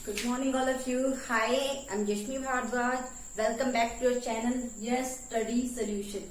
Good morning, all of you. Hi, I'm Jashmi Bhardwaj. Welcome back to your channel, Yes Study Solution.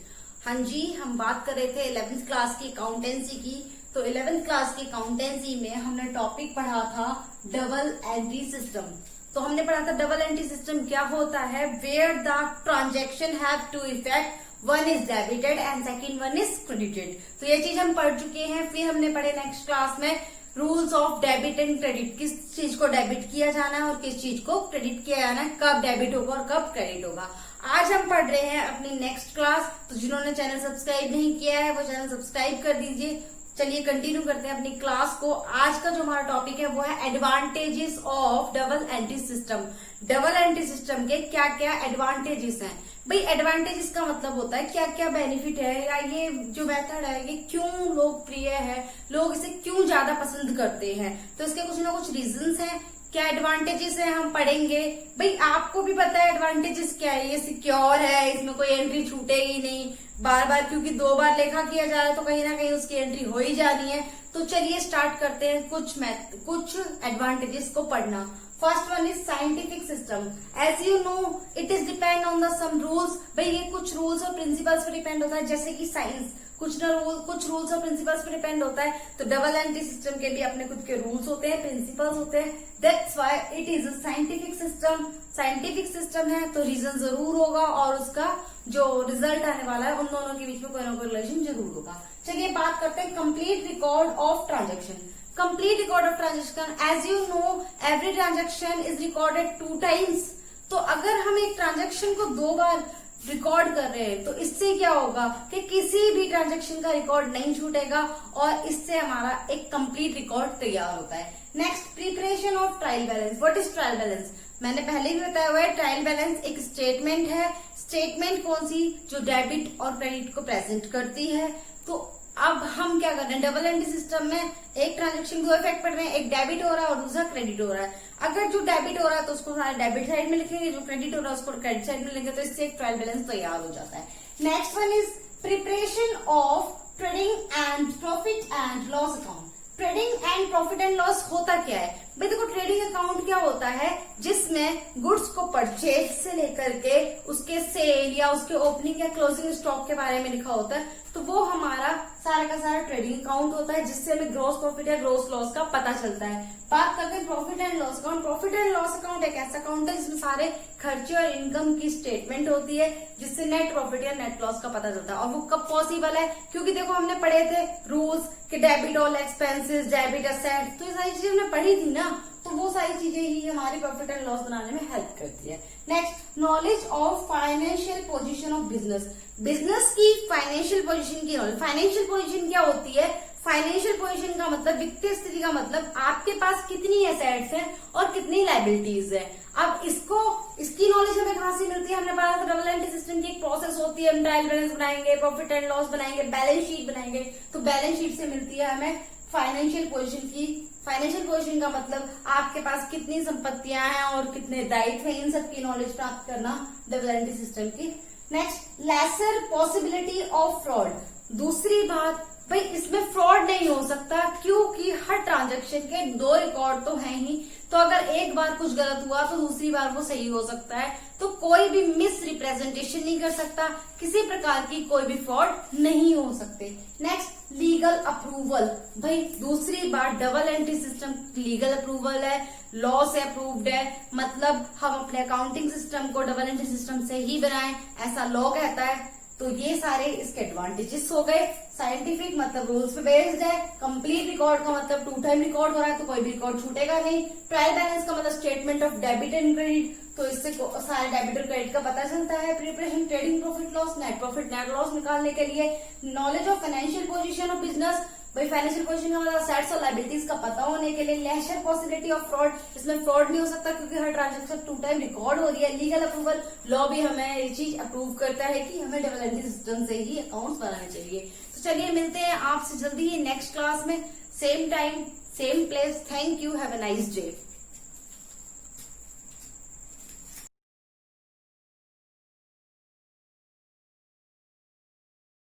हाँ जी, हम बात कर रहे थे 11th क्लास की अकाउंटेंसी की। तो 11th क्लास की अकाउंटेंसी में हमने टॉपिक पढ़ा था डबल एंट्री सिस्टम। तो हमने पढ़ा था डबल एंट्री सिस्टम क्या होता है, where the transaction have to effect, one is debited and second one is credited. तो ये चीज हम पढ़ चुके हैं। फिर हमने पढ़े नेक्स्ट क्लास में rules of debit and credit, किस चीज को डेबिट किया जाना है और किस चीज को क्रेडिट किया जाना है, कब डेबिट होगा और कब क्रेडिट होगा। आज हम पढ़ रहे हैं अपनी नेक्स्ट क्लास। तो जिन्होंने चैनल सब्सक्राइब नहीं किया है वो चैनल सब्सक्राइब कर दीजिए। चलिए कंटिन्यू करते हैं अपनी क्लास को। आज का जो हमारा टॉपिक है वो है advantages of double entry system. Double entry system के क्या क्या एडवांटेजेस हैं। भाई एडवांटेजेस का मतलब होता है क्या क्या बेनिफिट है, या ये जो मेथड है ये क्यों लोकप्रिय है, लोग इसे क्यों ज्यादा पसंद करते हैं। तो इसके कुछ ना कुछ रीजंस हैं, क्या एडवांटेजेस है हम पढ़ेंगे। भाई आपको भी पता है एडवांटेजेस क्या है, ये सिक्योर है, इसमें कोई एंट्री छूटेगी नहीं बार बार, क्योंकि 2 बार लेखा किया जा रहा है तो कहीं ना कहीं उसकी एंट्री हो ही जानी है। तो चलिए स्टार्ट करते हैं कुछ एडवांटेजेस को पढ़ना। First one is scientific system. As you know it is depend on the some rules. भाई ये कुछ रूल्स और प्रिंसिपल्स पे डिपेंड होता है, जैसे कि साइंस कुछ रूल्स और प्रिंसिपल्स पे डिपेंड होता है। तो डबल एंट्री सिस्टम के भी अपने खुद के रूल्स होते हैं, प्रिंसिपल्स होते हैं। That's why it is a scientific system. Scientific system है तो रीजन जरूर होगा और उसका जो रिजल्ट आने वाला है उन दोनों के बीच में कोई ना कोई रिलेशन जरूर होगा। चलिए बात करते हैं complete record of transaction. Complete record of transaction, as you know every transaction is recorded 2 times. तो अगर हम एक ट्रांजेक्शन को 2 बार रिकॉर्ड कर रहे हैं तो इससे क्या होगा कि किसी भी ट्रांजेक्शन का रिकॉर्ड नहीं छूटेगा और इससे हमारा एक कंप्लीट रिकॉर्ड तैयार होता है। Next, preparation of trial balance. What is trial balance? मैंने पहले भी बताया हुआ है, ट्रायल बैलेंस एक स्टेटमेंट है। स्टेटमेंट कौन सी? जो डेबिट और क्रेडिट को प्रेजेंट करती है। तो अब हम क्या कर रहे हैं, डबल एंट्री सिस्टम में एक ट्रांजेक्शन 2 इफेक्ट पड़ रहे हैं, एक डेबिट हो रहा है और दूसरा क्रेडिट हो रहा है। अगर जो डेबिट हो रहा है तो उसको सारे डेबिट साइड में लिखेंगे, जो क्रेडिट हो रहा है उसको क्रेडिट साइड में लिखेंगे, तो इससे एक ट्रायल बैलेंस तैयार हो जाता है। Next one is preparation of trading and profit and loss account. Trading and profit and loss होता क्या है? भाई देखो, ट्रेडिंग अकाउंट क्या होता है, जिसमें गुड्स को परचेज से लेकर के उसके सेल या उसके ओपनिंग या क्लोजिंग स्टॉक के बारे में लिखा होता है। तो वो हमारा सारा का सारा ट्रेडिंग अकाउंट होता है, जिससे हमें ग्रॉस प्रॉफिट या ग्रॉस लॉस का पता चलता है। बात करते हैं profit and loss account. Profit and loss account एक ऐसा अकाउंट है जिसमें सारे खर्चे और इनकम की स्टेटमेंट होती है, जिससे नेट प्रॉफिट या नेट लॉस का पता चलता है। और वो कब पॉसिबल है? क्योंकि देखो हमने पढ़े थे रूल्स कि debit all expenses, debit assets, तो ये सारी चीजें हमने पढ़ी थी ना, तो वो सारी चीजें ही हमारी प्रॉफिट एंड लॉस बनाने में हेल्प करती है। Next, knowledge of financial position of business. Business की फाइनेंशियल पोजीशन की नॉलेज। फाइनेंशियल पोजीशन क्या होती है? फाइनेंशियल पोजीशन का मतलब, वित्तीय स्थिति का मतलब आपके पास कितनी एसेट्स हैं और कितनी लायबिलिटीज है। अब इसकी नॉलेज हमें कहां से मिलती है? हमने पढ़ा था डबल एंट्री सिस्टम की एक प्रोसेस होती है, हम ट्रायल बैलेंस बनाएंगे, प्रॉफिट एंड लॉस बनाएंगे, बैलेंस शीट बनाएंगे। तो बैलेंस शीट से मिलती है हमें फाइनेंशियल पोजीशन की। फाइनेंशियल पोजीशन का मतलब आपके पास कितनी संपत्तियां हैं और कितने दायित्व हैं, इन सब की नॉलेज प्राप्त करना डबल एंट्री सिस्टम की। Next, lesser possibility of fraud. दूसरी बात, भाई इसमें फ्रॉड नहीं हो सकता क्योंकि हर ट्रांजैक्शन के 2 रिकॉर्ड तो हैं ही। तो अगर एक बार कुछ गलत हुआ तो दूसरी बार वो सही हो सकता है। तो कोई भी मिस रिप्रेजेंटेशन नहीं कर सकता, किसी प्रकार की कोई भी फ्रॉड नहीं हो सकते। Next, legal approval. भाई दूसरी बार double entry system legal approval है, लॉ से अप्रूव्ड है, मतलब हम अपने अकाउंटिंग सिस्टम को डबल एंट्री सिस्टम से ही बनाएं, ऐसा लॉ कहता है। तो ये सारे इसके एडवांटेजेस हो गए। साइंटिफिक मतलब रूल्स पे बेस्ड है। कंप्लीट रिकॉर्ड का मतलब 2 टाइम रिकॉर्ड हो रहा है तो कोई भी रिकॉर्ड छूटेगा नहीं। ट्रायल बैलेंस का मतलब statement of debit and credit, तो इससे सारे डेबिट और क्रेडिट का पता चलता है। Preparation trading profit loss, net profit net loss निकालने के लिए। Knowledge of financial position of business, भाई फाइनेंशियल पोजीशन का मतलब सेट्स और लायबिलिटीज का पता होने के लिए। लेसर पॉसिबिलिटी ऑफ फ्रॉड, इसमें फ्रॉड नहीं हो सकता क्योंकि हर ट्रांजेक्शन 2 टाइम रिकॉर्ड हो रही है। लीगल अप्रूवल, लॉ भी हमें ये चीज अप्रूव करता है कि हमें डबल एंट्री सिस्टम से ही अकाउंट्स बनाने चाहिए। तो चलिए मिलते हैं आपसे जल्दी ही नेक्स्ट क्लास में, same time same place. Thank you, have a nice day.